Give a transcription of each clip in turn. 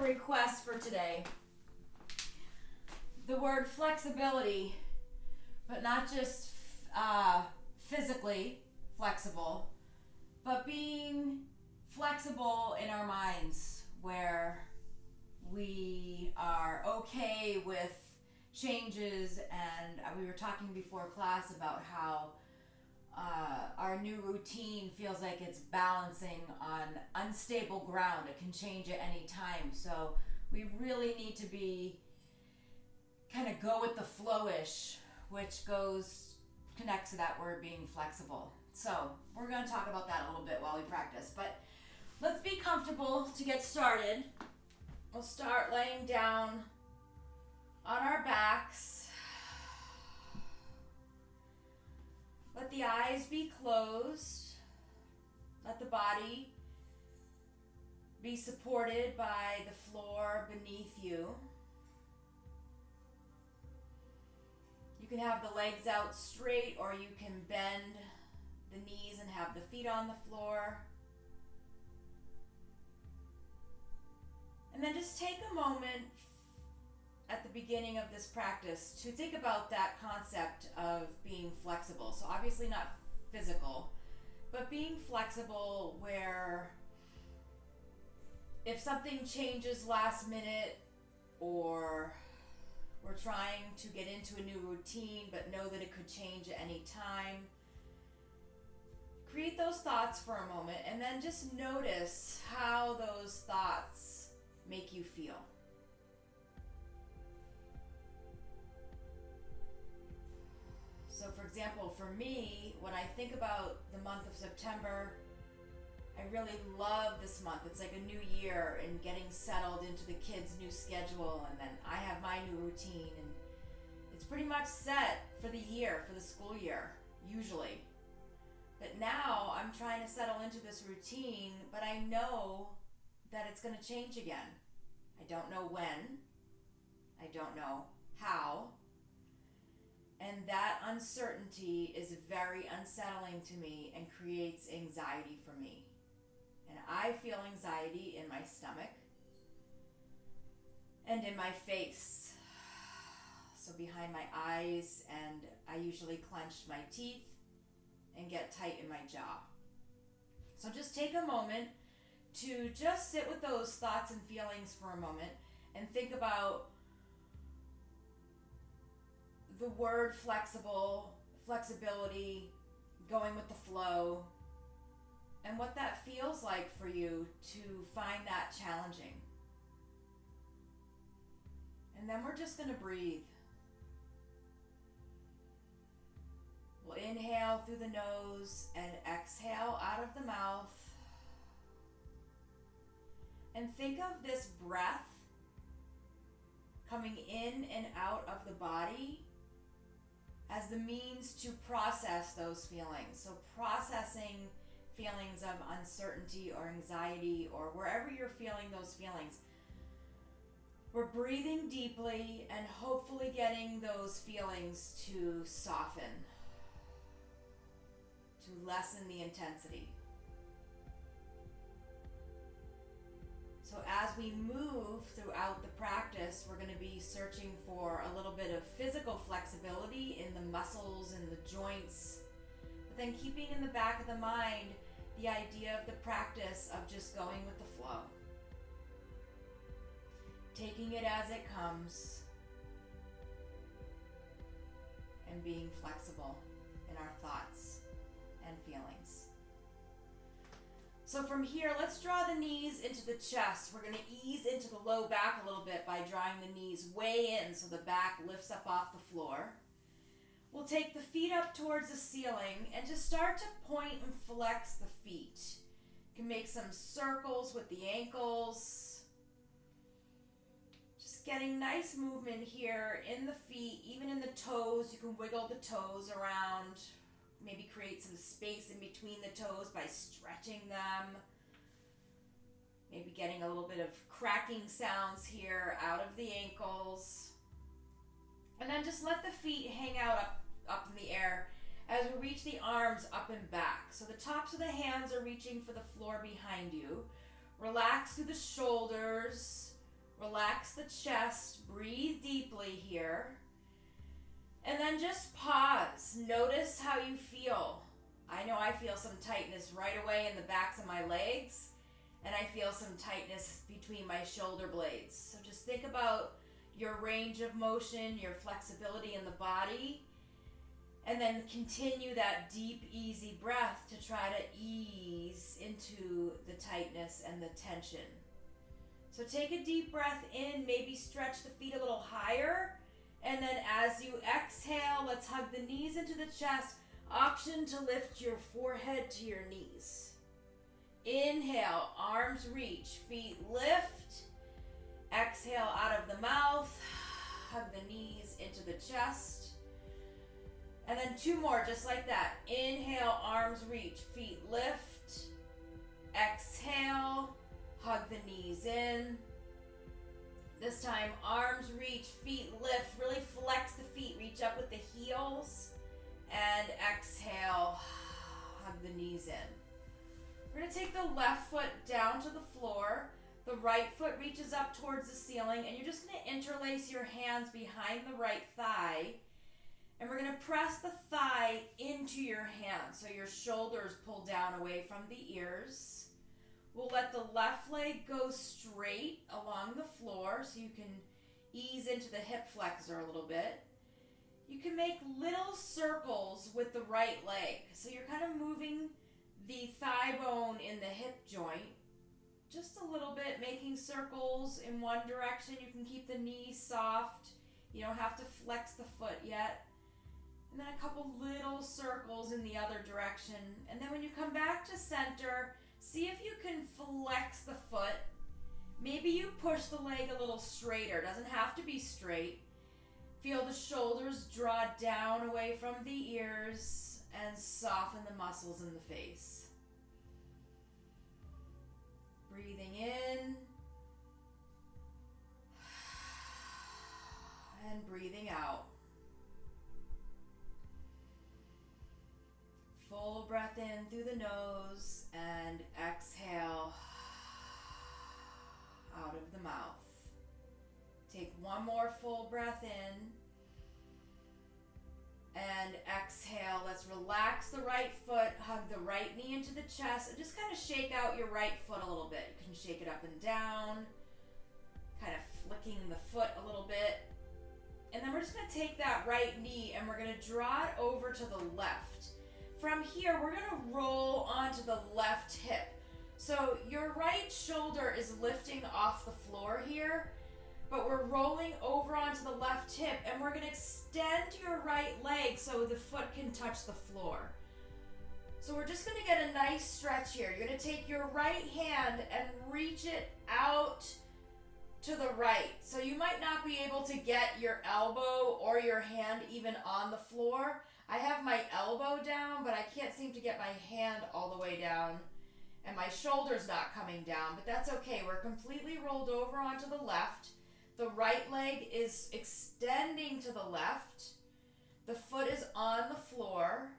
request for today. The word flexibility, but not just physically flexible, but being flexible in our minds, where we are okay with changes. And we were talking before class about how our new routine feels like it's balancing on unstable ground. It can change at any time. So we really need to be kind of go with the flow-ish, which connects to that word being flexible. So we're going to talk about that a little bit while we practice. But let's be comfortable to get started. We'll start laying down on our backs. Let the eyes be closed. Let the body be supported by the floor beneath you. You can have the legs out straight, or you can bend the knees and have the feet on the floor. And then just take a moment at the beginning of this practice to think about that concept of being flexible. So obviously not physical, but being flexible where if something changes last minute, or we're trying to get into a new routine but know that it could change at any time, create those thoughts for a moment and then just notice how those thoughts make you feel. So for example, for me, when I think about the month of September, I really love this month. It's like a new year and getting settled into the kids' new schedule, and then I have my new routine, and it's pretty much set for the year, for the school year, usually. But now I'm trying to settle into this routine, but I know that it's going to change again. I don't know when. I don't know how. And that uncertainty is very unsettling to me and creates anxiety for me. And I feel anxiety in my stomach and in my face. So behind my eyes, and I usually clench my teeth and get tight in my jaw. So just take a moment to just sit with those thoughts and feelings for a moment and think about the word flexibility, going with the flow, and what that feels like for you to find that challenging. And then we're just going to breathe. We'll inhale through the nose and exhale out of the mouth. And think of this breath coming in and out of the body as the means to process those feelings. So processing feelings of uncertainty or anxiety, or wherever you're feeling those feelings. We're breathing deeply and hopefully getting those feelings to soften, to lessen the intensity. So as we move throughout the practice, we're going to be searching for a little bit of physical flexibility in the muscles and the joints, but then keeping in the back of the mind the idea of the practice of just going with the flow. Taking it as it comes and being flexible in our thoughts and feelings. So from here, let's draw the knees into the chest. We're going to ease into the low back a little bit by drawing the knees way in so the back lifts up off the floor. We'll take the feet up towards the ceiling and just start to point and flex the feet. You can make some circles with the ankles. Just getting nice movement here in the feet, even in the toes. You can wiggle the toes around. Maybe create some space in between the toes by stretching them. Maybe getting a little bit of cracking sounds here out of the ankles. And then just let the feet hang out up in the air as we reach the arms up and back. So the tops of the hands are reaching for the floor behind you. Relax through the shoulders. Relax the chest, breathe deeply here. And then just pause. Notice how you feel. I know I feel some tightness right away in the backs of my legs, and I feel some tightness between my shoulder blades. So just think about your range of motion, your flexibility in the body, and then continue that deep, easy breath to try to ease into the tightness and the tension. So take a deep breath in, maybe stretch the feet a little higher, and then as you exhale, let's hug the knees into the chest. Option to lift your forehead to your knees. Inhale, arms reach, feet lift. Exhale out of the mouth, hug the knees into the chest. And then 2 more, just like that. Inhale, arms reach, feet lift. Exhale, hug the knees in. This time, arms reach, feet lift. Really flex the feet, reach up with the heels. And exhale, hug the knees in. We're going to take the left foot down to the floor. The right foot reaches up towards the ceiling, and you're just going to interlace your hands behind the right thigh. And we're going to press the thigh into your hands so your shoulders pull down away from the ears. We'll let the left leg go straight along the floor so you can ease into the hip flexor a little bit. You can make little circles with the right leg. So you're kind of moving the thigh bone in the hip joint just a little bit, making circles in one direction. You can keep the knee soft. You don't have to flex the foot yet. And then a couple little circles in the other direction. And then when you come back to center, see if you can flex the foot. Maybe you push the leg a little straighter. It doesn't have to be straight. Feel the shoulders draw down away from the ears and soften the muscles in the face. Breathing in and breathing out. Full breath in through the nose and exhale out of the mouth. Take 1 more full breath in and exhale. Let's relax the right foot, hug the right knee into the chest, and just kind of shake out your right foot a little bit. You can shake it up and down, kind of flicking the foot a little bit. And then we're just going to take that right knee and we're going to draw it over to the left. From here, we're going to roll onto the left hip. So your right shoulder is lifting off the floor here, but we're rolling over onto the left hip, and we're going to extend your right leg so the foot can touch the floor. So we're just going to get a nice stretch here. You're going to take your right hand and reach it out to the right. So you might not be able to get your elbow or your hand even on the floor. I have my elbow down, but I can't seem to get my hand all the way down, and my shoulder's not coming down, but that's okay. We're completely rolled over onto the left. The right leg is extending to the left. The foot is on the floor.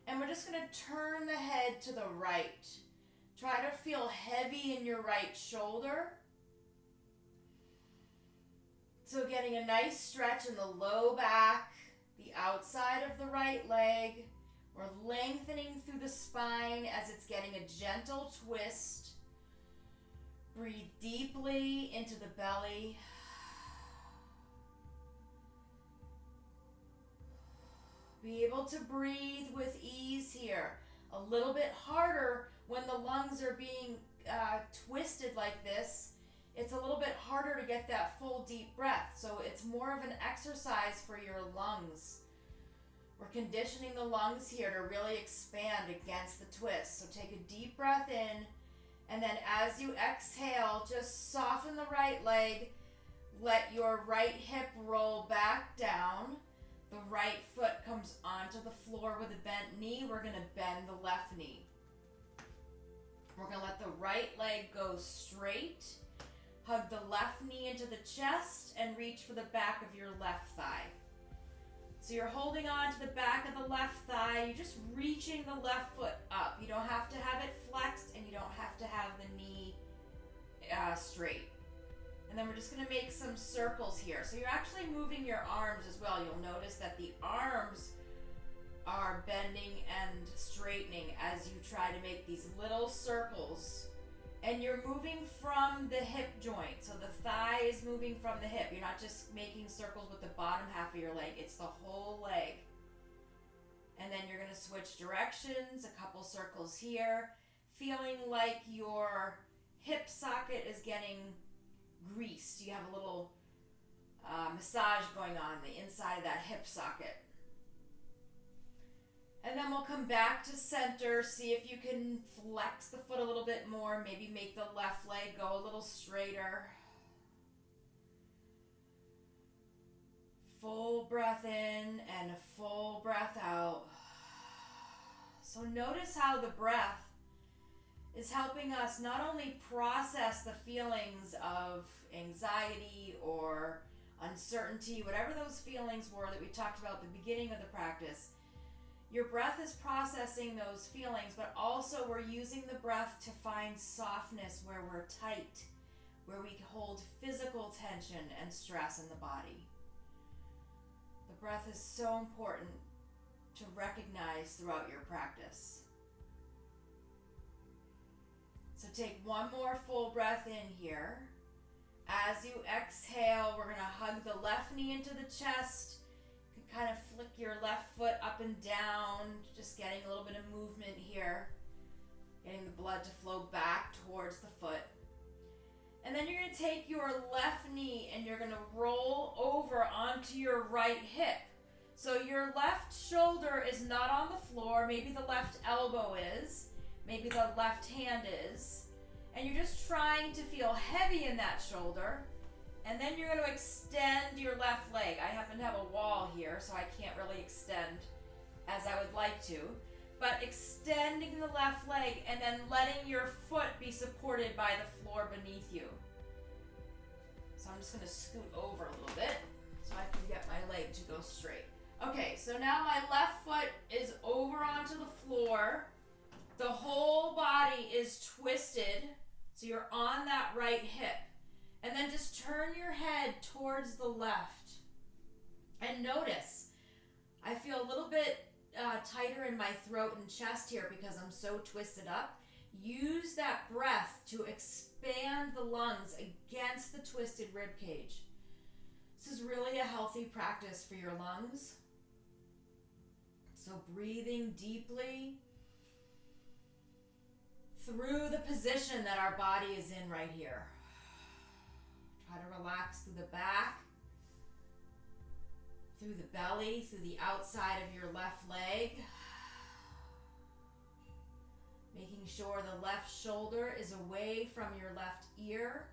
And we're just going to turn the head to the right. Try to feel heavy in your right shoulder. So getting a nice stretch in the low back, the outside of the right leg. We're lengthening through the spine as it's getting a gentle twist. Breathe deeply into the belly. Be able to breathe with ease here. A little bit harder when the lungs are being twisted like this. It's a little bit harder to get that full deep breath. So it's more of an exercise for your lungs. We're conditioning the lungs here to really expand against the twist. So take a deep breath in, and then as you exhale, just soften the right leg. Let your right hip roll back down. The right foot comes onto the floor with a bent knee. We're going to bend the left knee. We're going to let the right leg go straight. Hug the left knee into the chest and reach for the back of your left thigh. So you're holding on to the back of the left thigh. You're just reaching the left foot up. You don't have to have it flexed, and you don't have to have the knee straight. And then we're just going to make some circles here. So you're actually moving your arms as well. You'll notice that the arms are bending and straightening as you try to make these little circles. And you're moving from the hip joint. So the thigh is moving from the hip. You're not just making circles with the bottom half of your leg. It's the whole leg. And then you're going to switch directions, a couple circles here, feeling like your hip socket is getting greased. You have a little massage going on the inside of that hip socket. And then we'll come back to center, see if you can flex the foot a little bit more, maybe make the left leg go a little straighter. Full breath in and a full breath out. So notice how the breath is helping us not only process the feelings of anxiety or uncertainty, whatever those feelings were that we talked about at the beginning of the practice. Your breath is processing those feelings, but also we're using the breath to find softness where we're tight, where we hold physical tension and stress in the body. The breath is so important to recognize throughout your practice. So take one more full breath in here. As you exhale, we're going to hug the left knee into the chest. You can kind of flick your left foot up and down, just getting a little bit of movement here, getting the blood to flow back towards the foot. And then you're going to take your left knee and you're going to roll over onto your right hip. So your left shoulder is not on the floor, maybe the left elbow is, maybe the left hand is, and you're just trying to feel heavy in that shoulder. And then you're going to extend your left leg. I happen to have a wall here, so I can't really extend as I would like to. But extending the left leg and then letting your foot be supported by the floor beneath you. So I'm just going to scoot over a little bit so I can get my leg to go straight. Okay, so now my left foot is over onto the floor. The whole body is twisted, so you're on that right hip. And then just turn your head towards the left. And notice, I feel a little bit tighter in my throat and chest here because I'm so twisted up. Use that breath to expand the lungs against the twisted rib cage. This is really a healthy practice for your lungs. So breathing deeply through the position that our body is in right here. Try to relax through the back, through the belly, through the outside of your left leg. Making sure the left shoulder is away from your left ear.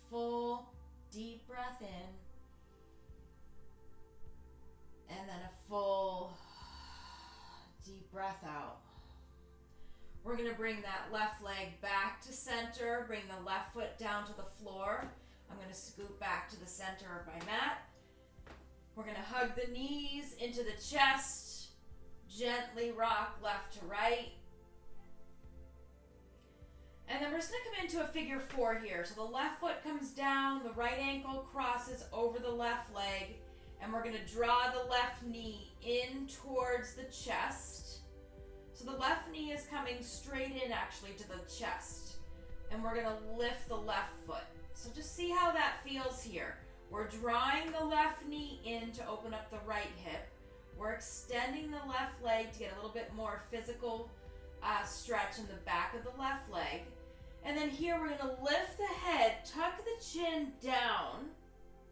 Full deep breath in. And then a full deep breath out. We're going to bring that left leg back to center. Bring the left foot down to the floor. I'm going to scoot back to the center of my mat. We're going to hug the knees into the chest. Gently rock left to right. And then we're just going to come into a figure four here. So the left foot comes down, the right ankle crosses over the left leg, and we're going to draw the left knee in towards the chest. So the left knee is coming straight in actually to the chest. And we're going to lift the left foot. So just see how that feels here. We're drawing the left knee in to open up the right hip. We're extending the left leg to get a little bit more physical stretch in the back of the left leg. And then here we're going to lift the head, tuck the chin down.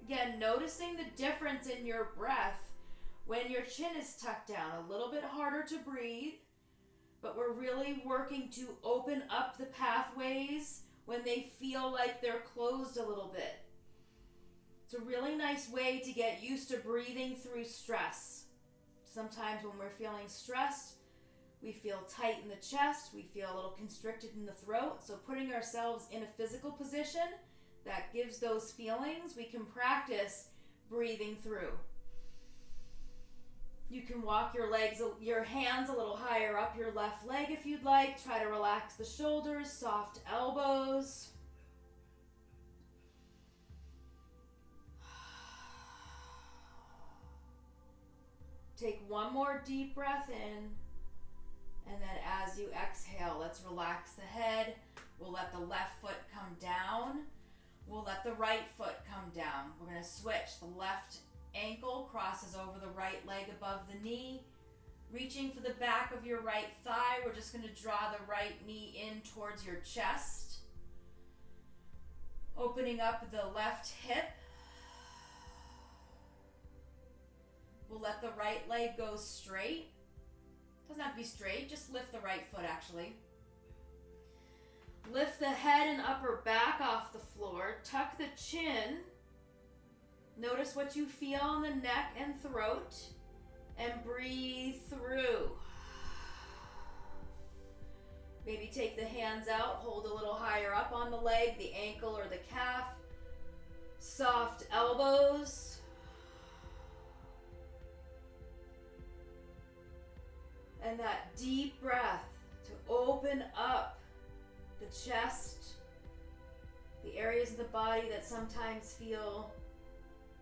Again, noticing the difference in your breath when your chin is tucked down. A little bit harder to breathe, but we're really working to open up the pathways when they feel like they're closed a little bit. It's a really nice way to get used to breathing through stress. Sometimes when we're feeling stressed, we feel tight in the chest, we feel a little constricted in the throat. So putting ourselves in a physical position that gives those feelings, we can practice breathing through. You can walk your hands a little higher up your left leg if you'd like. Try to relax the shoulders, soft elbows. Take one more deep breath in, and then as you exhale, let's relax the head. We'll let the left foot come down. We'll let the right foot come down. We're going to switch. The left ankle crosses over the right leg above the knee. Reaching for the back of your right thigh, we're just going to draw the right knee in towards your chest. Opening up the left hip. We'll let the right leg go straight. Doesn't have to be straight, just lift the right foot actually. Lift the head and upper back off the floor. Tuck the chin. Notice what you feel in the neck and throat. And breathe through. Maybe take the hands out, hold a little higher up on the leg, the ankle or the calf. Soft elbows. And that deep breath to open up the chest, the areas of the body that sometimes feel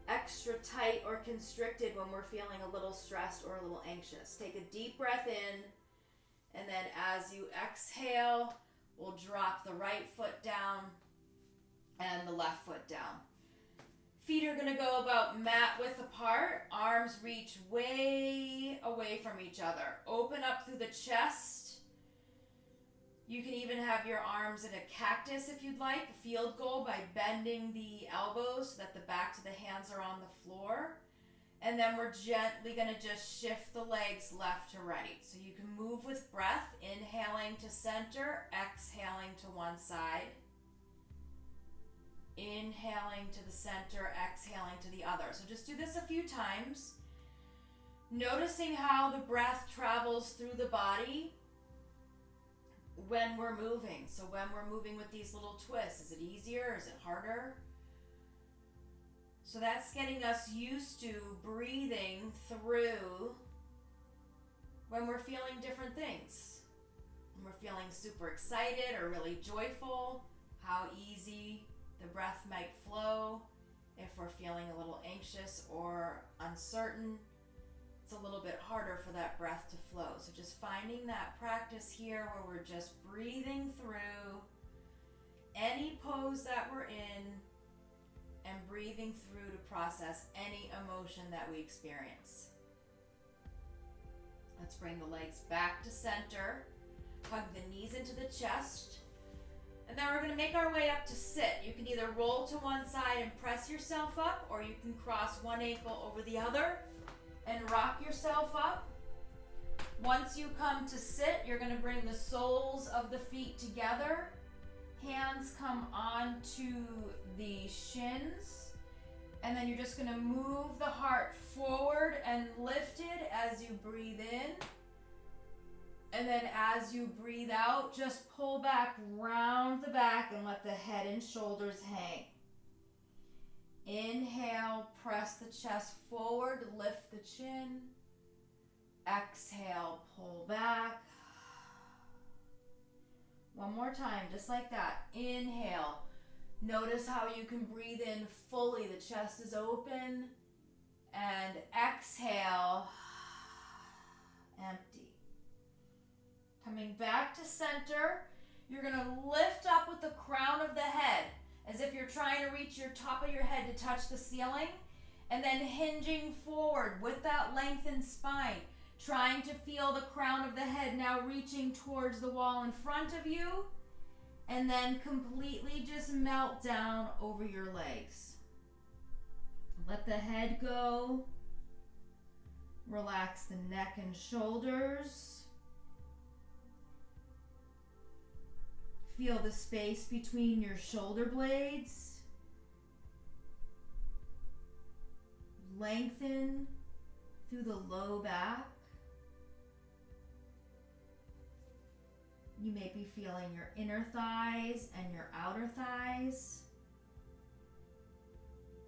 extra tight or constricted when we're feeling a little stressed or a little anxious. Take a deep breath in, and then as you exhale, we'll drop the right foot down and the left foot down. Feet are going to go about mat width apart. Arms reach way away from each other. Open up through the chest. You can even have your arms in a cactus if you'd like, a field goal, by bending the elbows so that the backs of the hands are on the floor. And then we're gently going to just shift the legs left to right. So you can move with breath, inhaling to center, exhaling to one side. Inhaling to the center, exhaling to the other. So just do this a few times. Noticing how the breath travels through the body when we're moving. So when we're moving with these little twists, is it easier? Is it harder? So that's getting us used to breathing through when we're feeling different things. When we're feeling super excited or really joyful, how easy the breath might flow. If we're feeling a little anxious or uncertain, it's a little bit harder for that breath to flow. So just finding that practice here where we're just breathing through any pose that we're in and breathing through to process any emotion that we experience. Let's bring the legs back to center. Hug the knees into the chest. And then we're going to make our way up to sit. You can either roll to one side and press yourself up, or you can cross one ankle over the other and rock yourself up. Once you come to sit, you're going to bring the soles of the feet together. Hands come onto the shins. And then you're just going to move the heart forward and lift it as you breathe in. And then as you breathe out, just pull back, round the back, and let the head and shoulders hang. Inhale, press the chest forward, lift the chin. Exhale, pull back. One more time, just like that. Inhale. Notice how you can breathe in fully. The chest is open. And exhale, empty. Coming back to center, you're going to lift up with the crown of the head as if you're trying to reach your top of your head to touch the ceiling, and then hinging forward with that lengthened spine, trying to feel the crown of the head now reaching towards the wall in front of you, and then completely just melt down over your legs. Let the head go. Relax the neck and shoulders. Feel the space between your shoulder blades. Lengthen through the low back. You may be feeling your inner thighs and your outer thighs.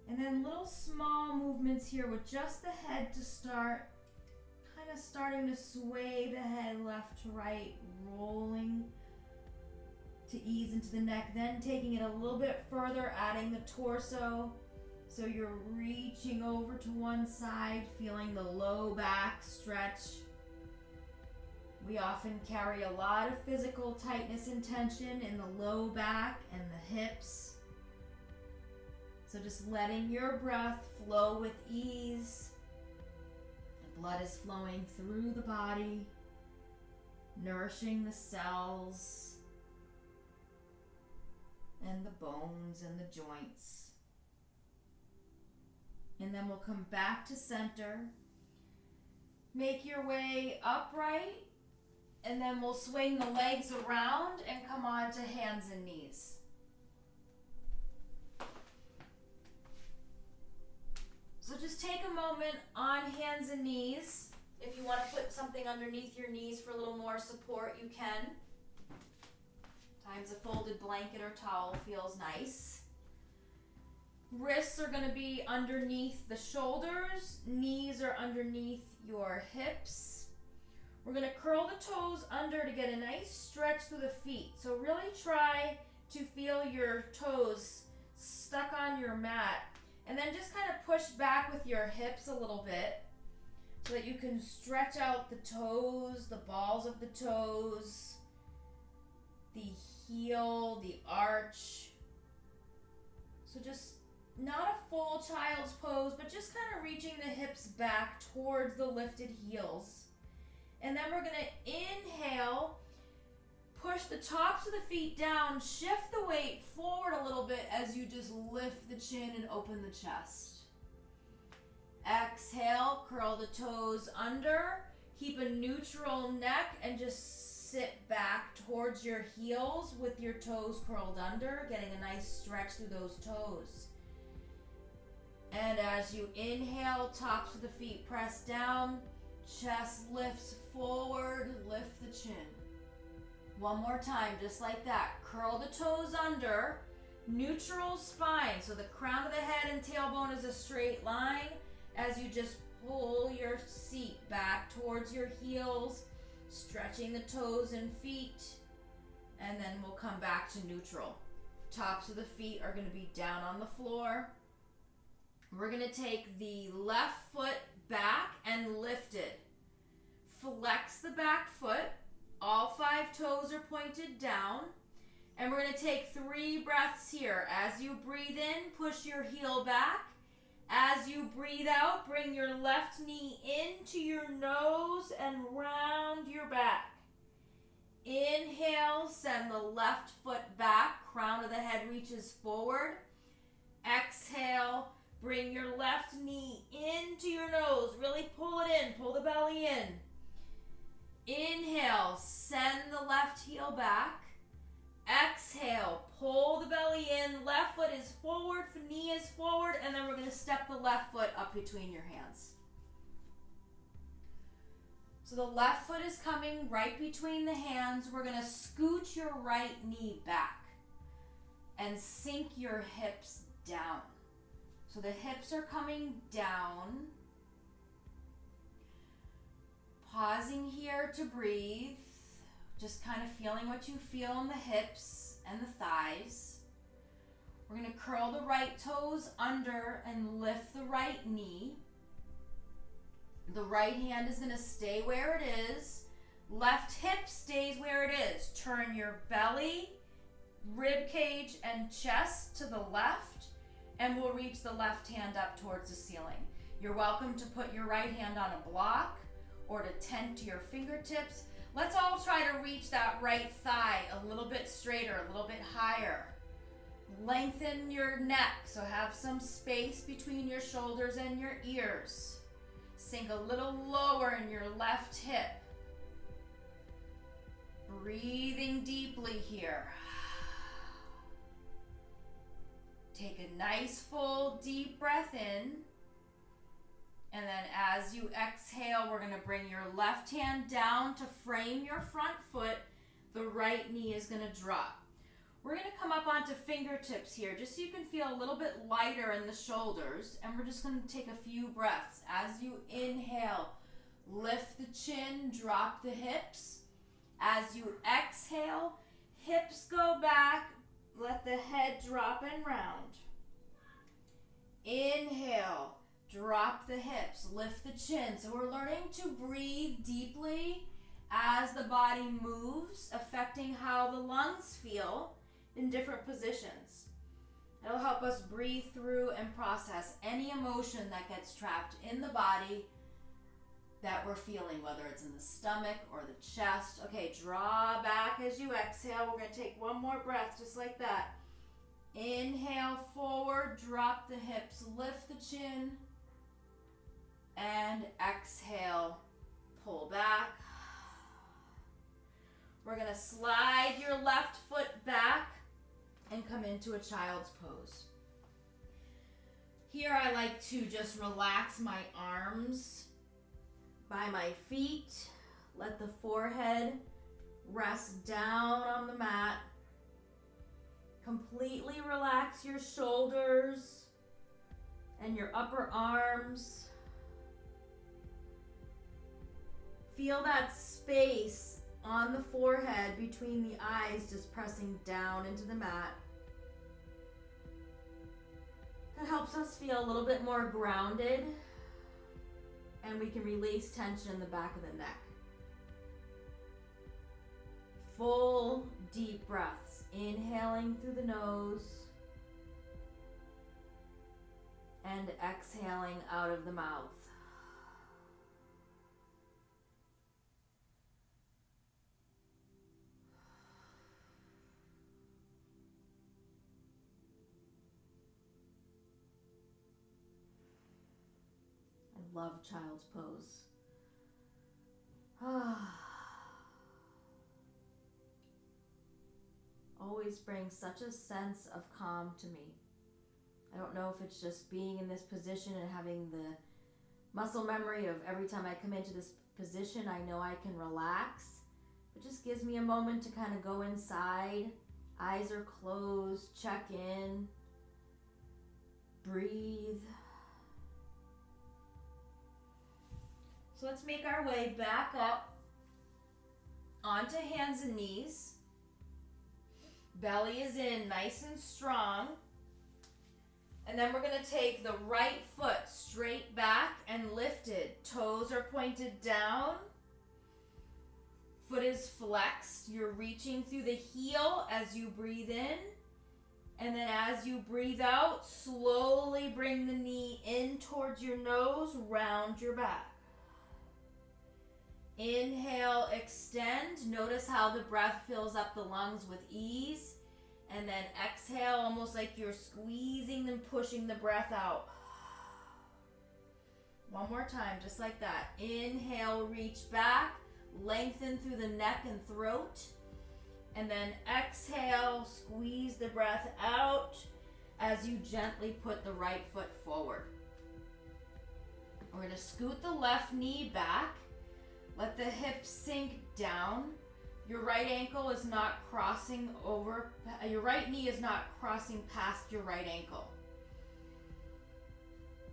And then little small movements here with just the head to start. kind of starting to sway the head left to right, rolling to ease into the neck, then taking it a little bit further, adding the torso. So you're reaching over to one side, feeling the low back stretch. We often carry a lot of physical tightness and tension in the low back and the hips. So just letting your breath flow with ease. The blood is flowing through the body, nourishing the cells and the bones and the joints. And then we'll come back to center. Make your way upright, and then we'll swing the legs around and come on to hands and knees. So just take a moment on hands and knees. If you want to put something underneath your knees for a little more support, you can. Sometimes a folded blanket or towel feels nice. Wrists are going to be underneath the shoulders. Knees are underneath your hips. We're going to curl the toes under to get a nice stretch through the feet. So really try to feel your toes stuck on your mat. And then just kind of push back with your hips a little bit so that you can stretch out the toes, the balls of the toes, the heel, the arch. So just not a full child's pose, but just kind of reaching the hips back towards the lifted heels. And then we're going to inhale, push the tops of the feet down, shift the weight forward a little bit as you just lift the chin and open the chest. Exhale, curl the toes under, keep a neutral neck and just sit back towards your heels with your toes curled under, getting a nice stretch through those toes. And as you inhale, tops of the feet press down, chest lifts forward, lift the chin. One more time, just like that. Curl the toes under, neutral spine. So the crown of the head and tailbone is a straight line as you just pull your seat back towards your heels, stretching the toes and feet, and then we'll come back to neutral. Tops of the feet are going to be down on the floor. We're going to take the left foot back and lift it. Flex the back foot. All 5 toes are pointed down. And we're going to take 3 breaths here. As you breathe in, push your heel back. As you breathe out, bring your left knee into your nose and round your back. Inhale, send the left foot back. Crown of the head reaches forward. Exhale, bring your left knee into your nose. Really pull it in. Pull the belly in. Inhale, send the left heel back. Exhale, pull the belly in. Left foot is forward, knee is forward, and then we're going to step the left foot up between your hands. So the left foot is coming right between the hands. We're going to scoot your right knee back and sink your hips down. So the hips are coming down. Pausing here to breathe. Just kind of feeling what you feel in the hips and the thighs. We're going to curl the right toes under and lift the right knee. The right hand is going to stay where it is. Left hip stays where it is. Turn your belly, rib cage, and chest to the left, and we'll reach the left hand up towards the ceiling. You're welcome to put your right hand on a block or to tent to your fingertips. Let's all try to reach that right thigh a little bit straighter, a little bit higher. Lengthen your neck, so have some space between your shoulders and your ears. Sink a little lower in your left hip. Breathing deeply here. Take a nice full deep breath in. And then as you exhale, we're going to bring your left hand down to frame your front foot. The right knee is going to drop. We're going to come up onto fingertips here, just so you can feel a little bit lighter in the shoulders. And we're just going to take a few breaths. As you inhale, Lift the chin, drop the hips. As you exhale, hips go back, let the head drop and round. Inhale, drop the hips, lift the chin. So we're learning to breathe deeply as the body moves, affecting how the lungs feel in different positions. It'll help us breathe through and process any emotion that gets trapped in the body that we're feeling, whether it's in the stomach or the chest. Okay, draw back as you exhale. We're going to take one more breath just like that. Inhale forward, drop the hips, lift the chin, and exhale, pull back. We're going to slide your left foot back and come into a child's pose. Here I like to just relax my arms by my feet. Let the forehead rest down on the mat. Completely relax your shoulders and your upper arms. Feel that space on the forehead between the eyes just pressing down into the mat. That helps us feel a little bit more grounded, and we can release tension in the back of the neck. Full deep breaths, inhaling through the nose and exhaling out of the mouth. I love child's pose. Always brings such a sense of calm to me. I don't know if it's just being in this position and having the muscle memory of every time I come into this position, I know I can relax. It just gives me a moment to kind of go inside. Eyes are closed, check in, breathe. So let's make our way back up onto hands and knees. Belly is in nice and strong. And then we're going to take the right foot straight back and lifted. Toes are pointed down. Foot is flexed. You're reaching through the heel as you breathe in. And then as you breathe out, slowly bring the knee in towards your nose, round your back. Inhale, extend. Notice how the breath fills up the lungs with ease. And then exhale, almost like you're squeezing and pushing the breath out. One more time, just like that. Inhale, reach back. Lengthen through the neck and throat. And then exhale, squeeze the breath out as you gently put the right foot forward. We're going to scoot the left knee back. Let the hips sink down. Your right ankle is not crossing over, your right knee is not crossing past your right ankle.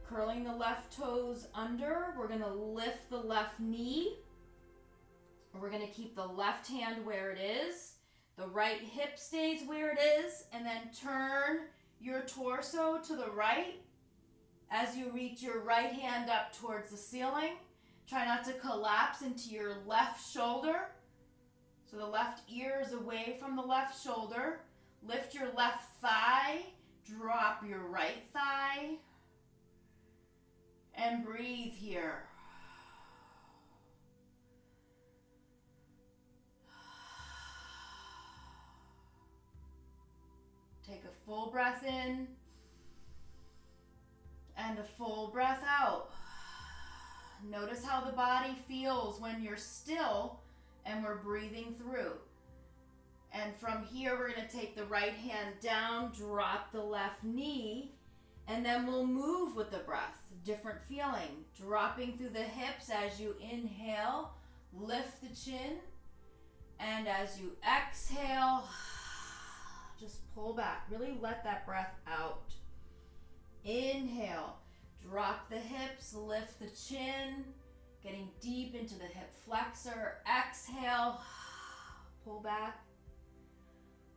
Curling the left toes under, we're going to lift the left knee. We're going to keep the left hand where it is. The right hip stays where it is, and then turn your torso to the right as you reach your right hand up towards the ceiling. Try not to collapse into your left shoulder. So the left ear is away from the left shoulder. Lift your left thigh, drop your right thigh, and breathe here. Take a full breath in and a full breath out. Notice how the body feels when you're still and we're breathing through. And from here, we're going to take the right hand down, drop the left knee, and then we'll move with the breath. Different feeling. Dropping through the hips as you inhale, lift the chin, and as you exhale, just pull back. Really let that breath out. Inhale, drop the hips, lift the chin, Getting deep into the hip flexor. Exhale. Pull back.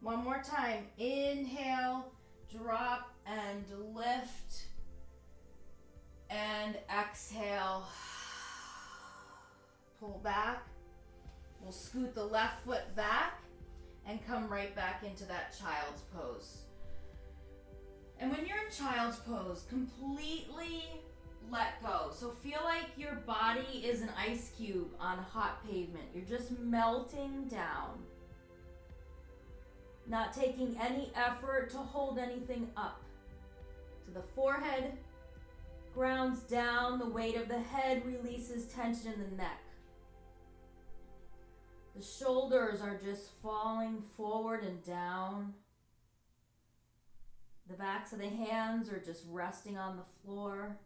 One more time. Inhale, drop and lift. And exhale. Pull back. We'll scoot the left foot back and come right back into that child's pose. And when you're in child's pose, completely let go. So feel like your body is an ice cube on hot pavement. You're just melting down. Not taking any effort to hold anything up. So the forehead grounds down, the weight of the head releases tension in the neck. The shoulders are just falling forward and down. The backs of the hands are just resting on the floor.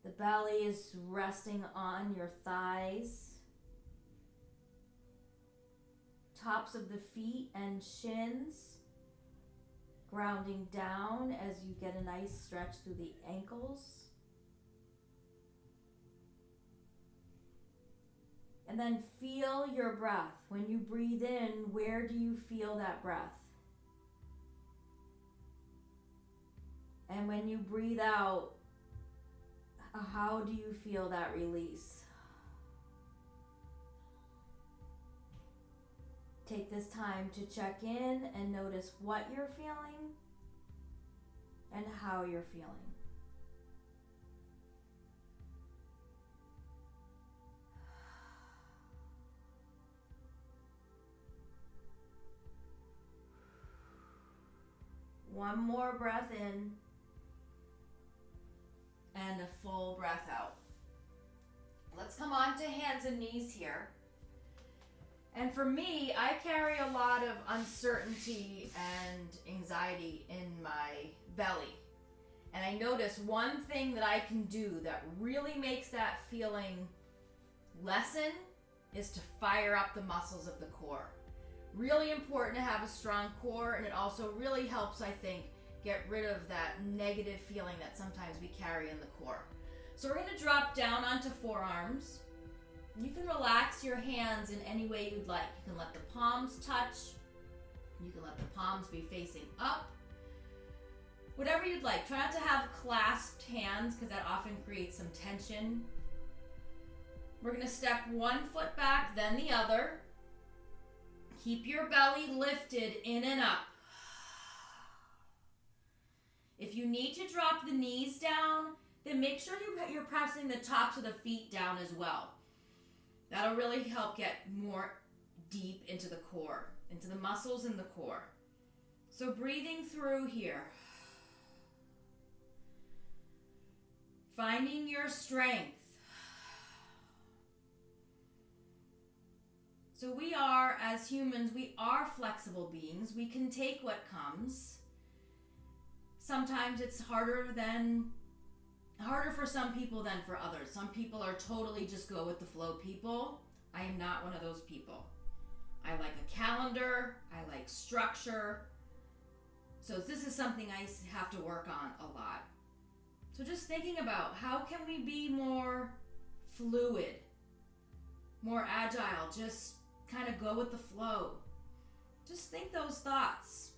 The belly is resting on your thighs. Tops of the feet and shins grounding down as you get a nice stretch through the ankles. And then feel your breath. When you breathe in, where do you feel that breath? And when you breathe out, how do you feel that release? Take this time to check in and notice what you're feeling and how you're feeling. One more breath in and a full breath out. Let's come on to hands and knees here. And for me, I carry a lot of uncertainty and anxiety in my belly. And I notice one thing that I can do that really makes that feeling lessen is to fire up the muscles of the core. Really important to have a strong core, and it also really helps, I think, get rid of that negative feeling that sometimes we carry in the core. So we're going to drop down onto forearms. You can relax your hands in any way you'd like. You can let the palms touch. You can let the palms be facing up. Whatever you'd like. Try not to have clasped hands because that often creates some tension. We're going to step one foot back, then the other. Keep your belly lifted in and up. If you need to drop the knees down, then make sure you're pressing the tops of the feet down as well. That'll really help get more deep into the core, into the muscles in the core. So breathing through here. Finding your strength. So we are, as humans, we are flexible beings. We can take what comes. Sometimes it's harder for some people than for others. Some people are totally just go with the flow people. I am not one of those people. I like a calendar. I like structure. So this is something I have to work on a lot. So just thinking about how can we be more fluid, more agile, just kind of go with the flow. Just think those thoughts.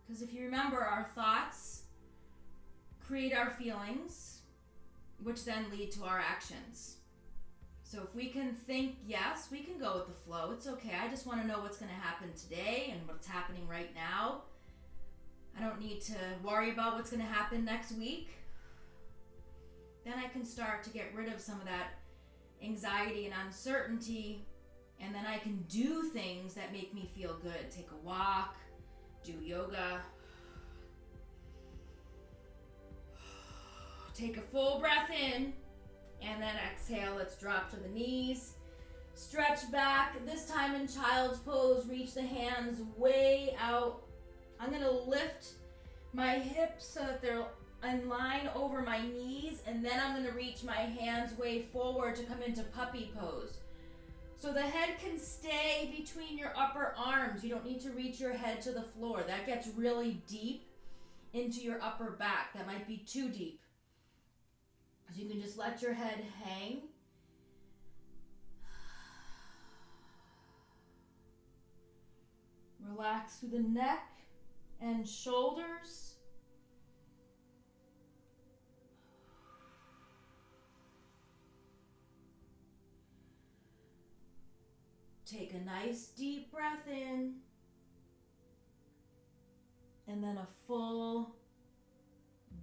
Because if you remember, our thoughts create our feelings, which then lead to our actions. So if we can think, yes, we can go with the flow. It's okay. I just want to know what's going to happen today and what's happening right now. I don't need to worry about what's going to happen next week. Then I can start to get rid of some of that anxiety and uncertainty, and then I can do things that make me feel good. Take a walk, do yoga. Take a full breath in, and then exhale. Let's drop to the knees. Stretch back. This time in child's pose, reach the hands way out. I'm going to lift my hips so that they're in line over my knees, and then I'm going to reach my hands way forward to come into puppy pose. So the head can stay between your upper arms. You don't need to reach your head to the floor. That gets really deep into your upper back. That might be too deep. So you can just let your head hang. Relax through the neck and shoulders. Take a nice deep breath in. And then a full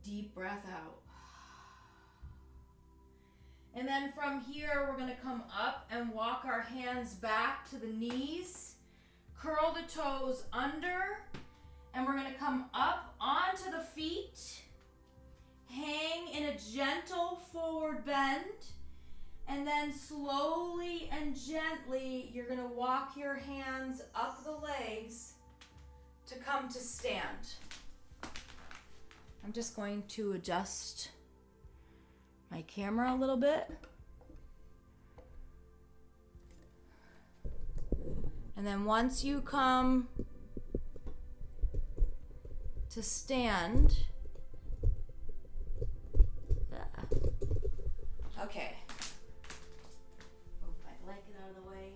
deep breath out. And then from here, we're going to come up and walk our hands back to the knees. Curl the toes under. And we're going to come up onto the feet. Hang in a gentle forward bend. And then slowly and gently, you're going to walk your hands up the legs to come to stand. I'm just going to adjust my camera a little bit. And then once you come to stand, okay. Move my blanket out of the way.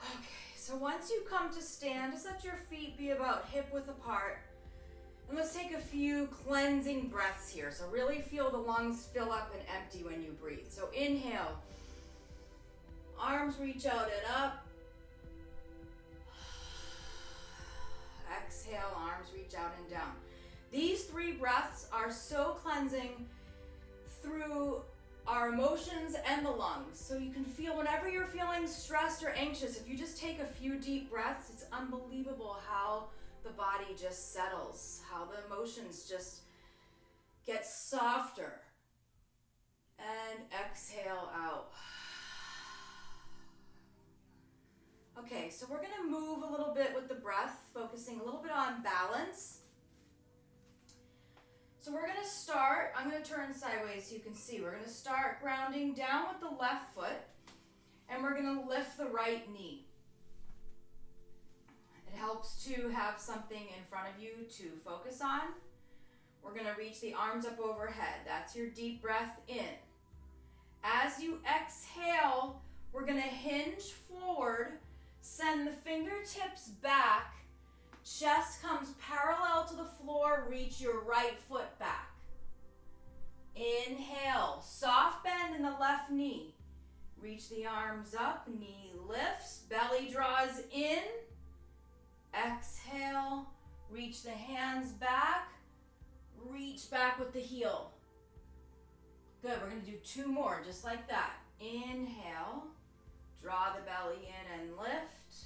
Okay, so once you come to stand, just let your feet be about hip width apart. And let's take a few cleansing breaths here. So really feel the lungs fill up and empty when you breathe. So inhale. Arms reach out and up. Exhale, arms reach out and down. These 3 breaths are so cleansing through our emotions and the lungs. So you can feel whenever you're feeling stressed or anxious, if you just take a few deep breaths, it's unbelievable how the body just settles, how the emotions just get softer. And exhale out. Okay, so we're gonna move a little bit with the breath, focusing a little bit on balance. So we're gonna start, I'm gonna turn sideways so you can see. We're gonna start grounding down with the left foot, and we're gonna lift the right knee. It helps to have something in front of you to focus on. We're going to reach the arms up overhead. That's your deep breath in. As you exhale, we're going to hinge forward, send the fingertips back, chest comes parallel to the floor, reach your right foot back. Inhale, soft bend in the left knee. Reach the arms up, knee lifts, belly draws in. Exhale, reach the hands back, reach back with the heel. Good, we're gonna do 2 more, just like that. Inhale, draw the belly in and lift.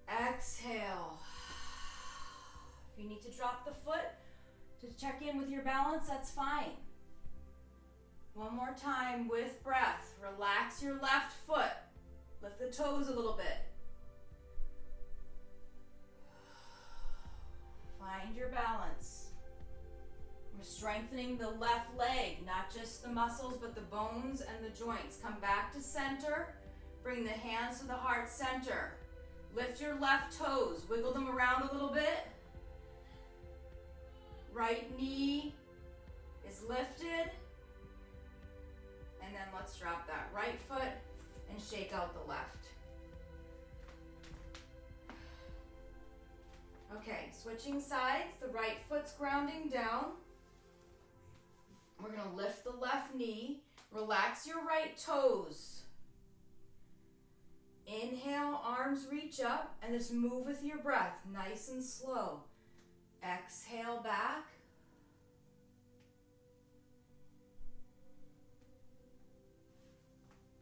Exhale. If you need to drop the foot to check in with your balance, that's fine. One more time with breath. Relax your left foot. Lift the toes a little bit. Find your balance. We're strengthening the left leg, not just the muscles, but the bones and the joints. Come back to center. Bring the hands to the heart center. Lift your left toes. Wiggle them around a little bit. Right knee is lifted. And then let's drop that right foot and shake out the left. Okay, switching sides, the right foot's grounding down. We're gonna lift the left knee, relax your right toes. Inhale, arms reach up, and just move with your breath, nice and slow. Exhale back.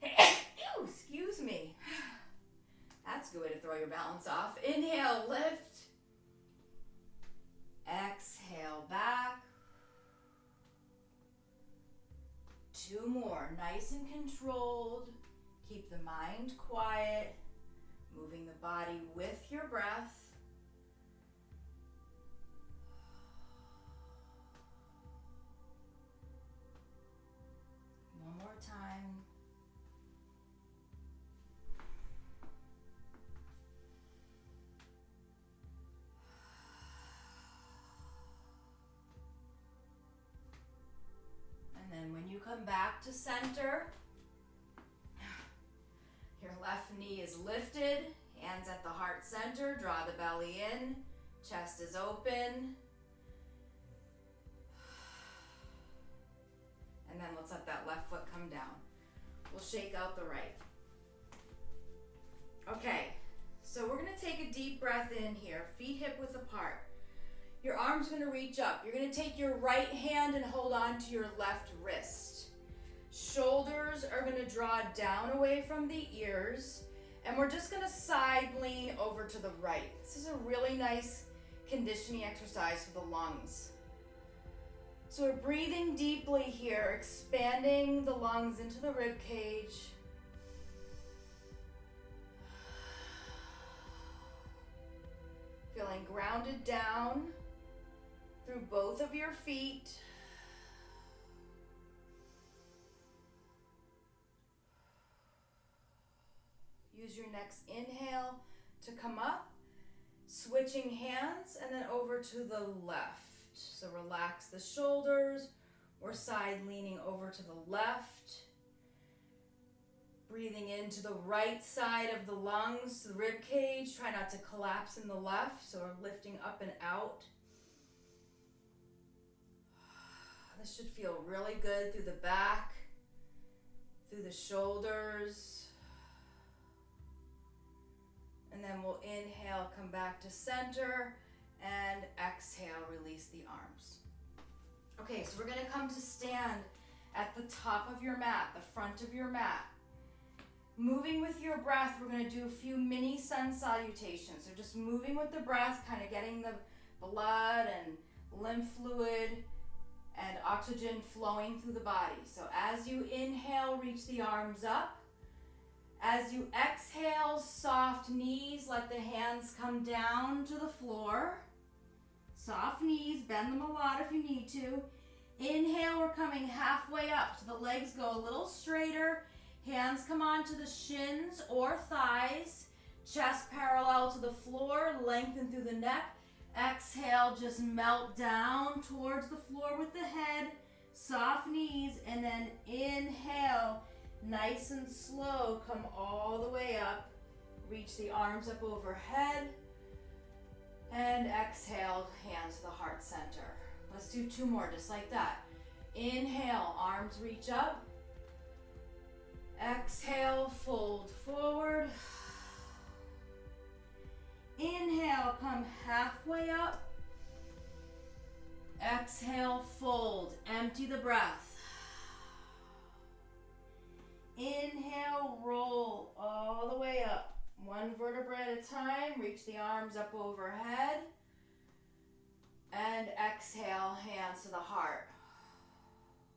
Ew, excuse me. That's a good way to throw your balance off. Inhale, lift. Exhale back. 2 more, nice and controlled. Keep the mind quiet, moving the body with your breath. One more time. to center. Your left knee is lifted, hands at the heart center, draw the belly in, chest is open. And then let's let that left foot come down. We'll shake out the right. Okay, so we're gonna take a deep breath in here, feet hip width apart. Your arm's gonna reach up. You're gonna take your right hand and hold on to your left wrist. Shoulders are gonna draw down away from the ears, and we're just gonna side lean over to the right. This is a really nice conditioning exercise for the lungs. So we're breathing deeply here, expanding the lungs into the rib cage. Feeling grounded down through both of your feet. Use your next inhale to come up, switching hands, and then over to the left. So relax the shoulders. We're side leaning over to the left. Breathing into the right side of the lungs, the rib cage. Try not to collapse in the left, so we're lifting up and out. This should feel really good through the back, through the shoulders. And then we'll inhale, come back to center, and exhale, release the arms. Okay, so we're gonna come to stand at the top of your mat, the front of your mat. Moving with your breath, we're gonna do a few mini sun salutations. So just moving with the breath, kind of getting the blood and lymph fluid and oxygen flowing through the body. So as you inhale, reach the arms up. As you exhale, soft knees, let the hands come down to the floor. Soft knees, bend them a lot if you need to. Inhale, we're coming halfway up, so the legs go a little straighter. Hands come onto the shins or thighs. Chest parallel to the floor, lengthen through the neck. Exhale, just melt down towards the floor with the head. Soft knees, and then inhale. Nice and slow, come all the way up. Reach the arms up overhead. And exhale, hands to the heart center. Let's do two more, just like that. Inhale, arms reach up. Exhale, fold forward. Inhale, come halfway up. Exhale, fold, empty the breath. Inhale, roll all the way up. One vertebra at a time. Reach the arms up overhead. And exhale, hands to the heart.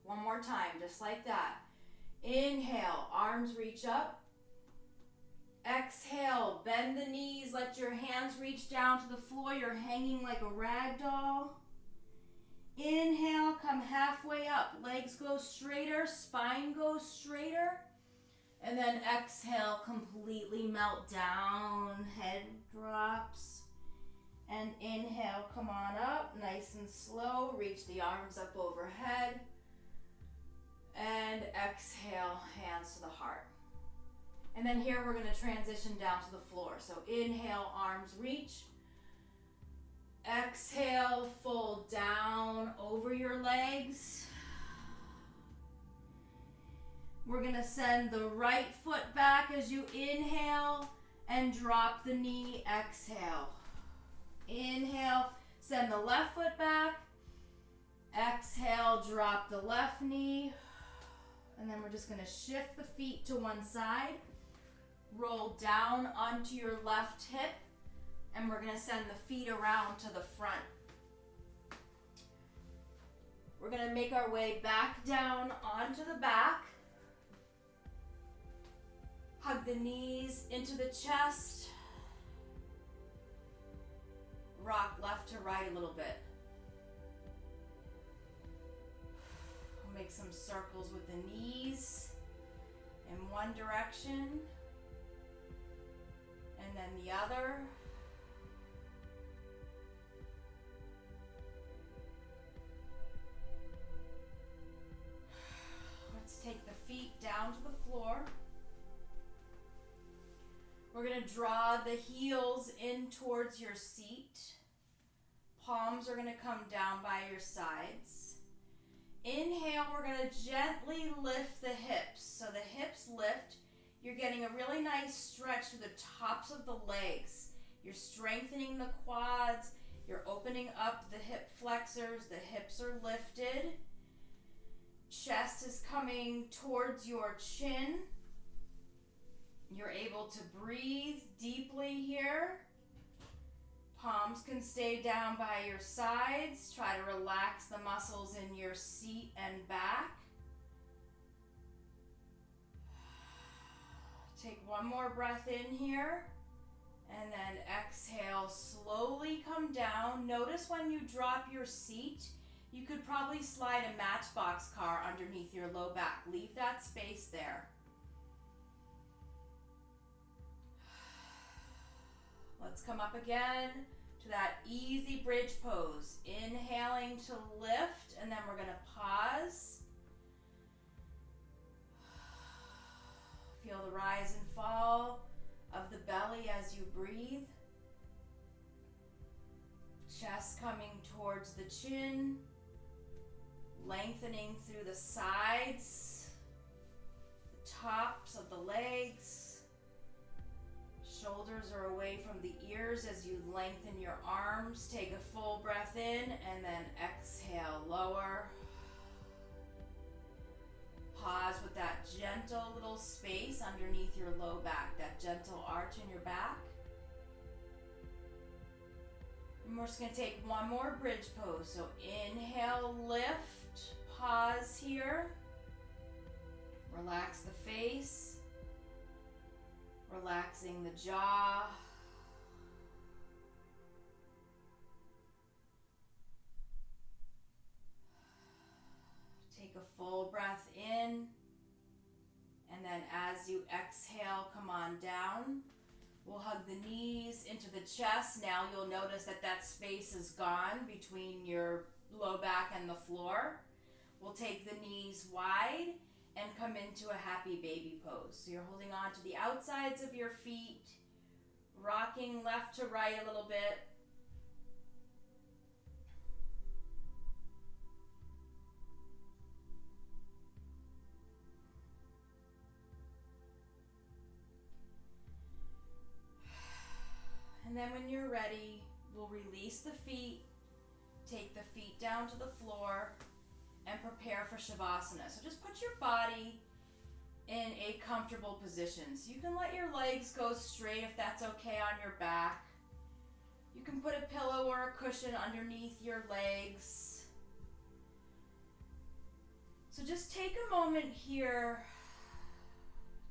One more time, just like that. Inhale, arms reach up. Exhale, bend the knees. Let your hands reach down to the floor. You're hanging like a rag doll. Inhale, come halfway up. Legs go straighter, spine goes straighter. And then exhale, completely melt down, head drops. And inhale, come on up, nice and slow. Reach the arms up overhead. And exhale, hands to the heart. And then here we're gonna transition down to the floor. So inhale, arms reach. Exhale, fold down over your legs. We're gonna send the right foot back as you inhale and drop the knee, exhale. Inhale, send the left foot back. Exhale, drop the left knee. And then we're just gonna shift the feet to one side. Roll down onto your left hip. And we're gonna send the feet around to the front. We're gonna make our way back down onto the back. Hug the knees into the chest. Rock left to right a little bit. We'll make some circles with the knees in one direction and then the other. Let's take down to the floor. We're going to draw the heels in towards your seat. Palms are going to come down by your sides. Inhale, we're going to gently lift the hips. So the hips lift. You're getting a really nice stretch through the tops of the legs. You're strengthening the quads. You're opening up the hip flexors. The hips are lifted. Chest is coming towards your chin. You're able to breathe deeply here. Palms can stay down by your sides. Try to relax the muscles in your seat and back. Take one more breath in here. And then exhale, slowly come down. Notice when you drop your seat, you could probably slide a Matchbox car underneath your low back. Leave that space there. Let's come up again to that easy bridge pose. Inhaling to lift, and then we're going to pause. Feel the rise and fall of the belly as you breathe. Chest coming towards the chin, lengthening through the sides, the tops of the legs. Shoulders are away from the ears as you lengthen your arms. Take a full breath in and then exhale, lower. Pause with that gentle little space underneath your low back, that gentle arch in your back. And we're just going to take one more bridge pose. So inhale, lift, pause here. Relax the face. Relaxing the jaw. Take a full breath in. And then as you exhale, come on down. We'll hug the knees into the chest. Now you'll notice that that space is gone between your low back and the floor. We'll take the knees wide and come into a happy baby pose. So you're holding on to the outsides of your feet, rocking left to right a little bit. And then when you're ready, we'll release the feet, take the feet down to the floor, and prepare for Shavasana. So just put your body in a comfortable position. So you can let your legs go straight if that's okay on your back. You can put a pillow or a cushion underneath your legs. So just take a moment here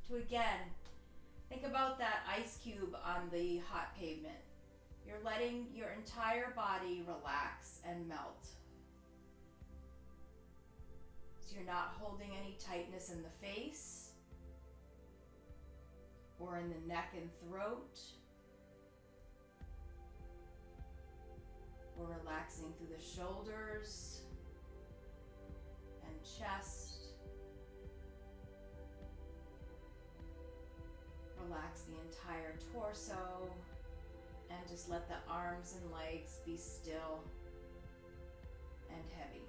to again think about that ice cube on the hot pavement. You're letting your entire body relax and melt. So you're not holding any tightness in the face or in the neck and throat. We're relaxing through the shoulders and chest. Relax the entire torso and just let the arms and legs be still and heavy.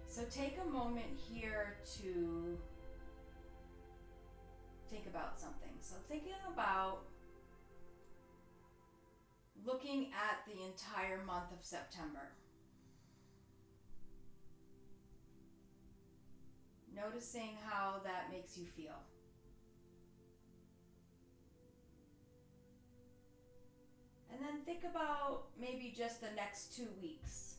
So take a moment here to think about something. So thinking about looking at the entire month of September. Noticing how that makes you feel. And then think about maybe just the next 2 weeks.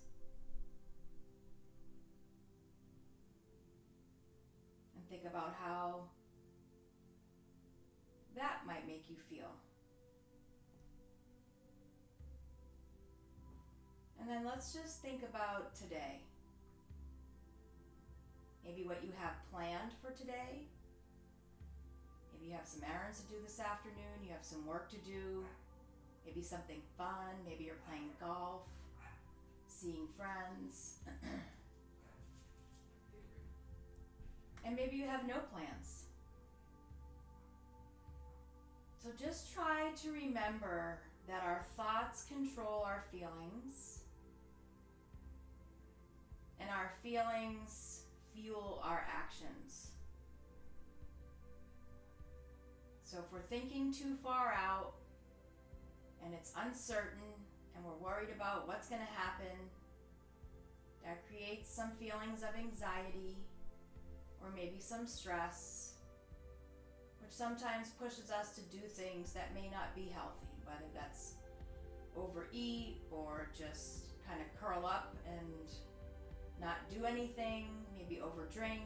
And think about how that might make you feel. And then let's just think about today. Maybe what you have planned for today. Maybe you have some errands to do this afternoon. You have some work to do. Maybe something fun. Maybe you're playing golf. seeing friends. And maybe you have no plans. So just try to remember that our thoughts control our feelings, and our feelings fuel our actions. So if we're thinking too far out and it's uncertain and we're worried about what's going to happen, that creates some feelings of anxiety or maybe some stress, which sometimes pushes us to do things that may not be healthy, whether that's overeat or just kind of curl up and not do anything, maybe overdrink.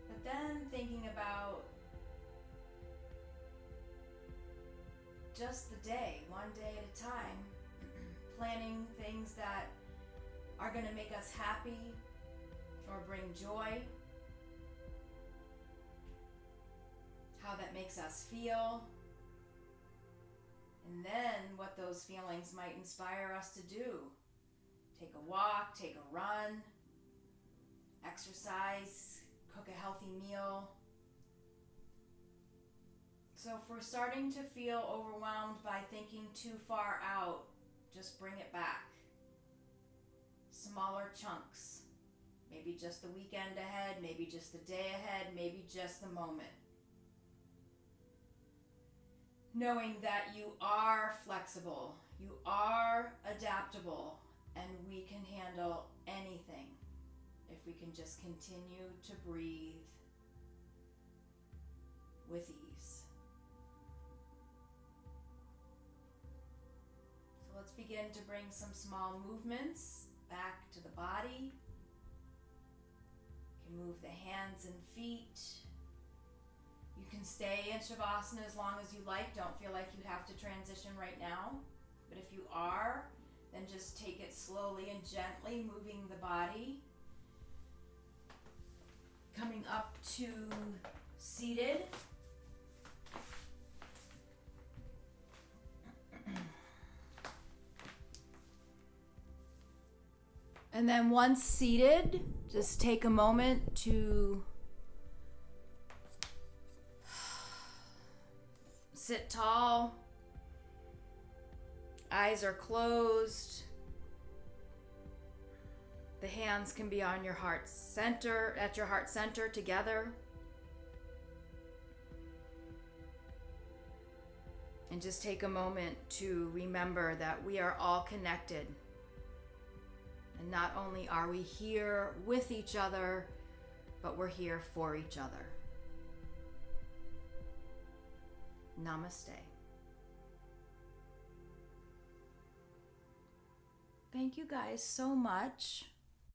But then thinking about just the day, one day at a time, planning things that are going to make us happy or bring joy, how that makes us feel, and then what those feelings might inspire us to do. Take a walk, take a run, exercise, cook a healthy meal. So if we're starting to feel overwhelmed by thinking too far out, just bring it back. Smaller chunks. Maybe just the weekend ahead, maybe just the day ahead, maybe just the moment. Knowing that you are flexible, you are adaptable, and we can handle anything if we can just continue to breathe with ease. So let's begin to bring some small movements back to the body. You can move the hands and feet. You can stay in Shavasana as long as you like. Don't feel like you have to transition right now. But if you are, then just take it slowly and gently, moving the body. Coming up to seated. And then once seated, just take a moment to sit tall. Eyes are closed. The hands can be on your heart center, at your heart center together. And just take a moment to remember that we are all connected. And not only are we here with each other, but we're here for each other. Namaste. Thank you guys so much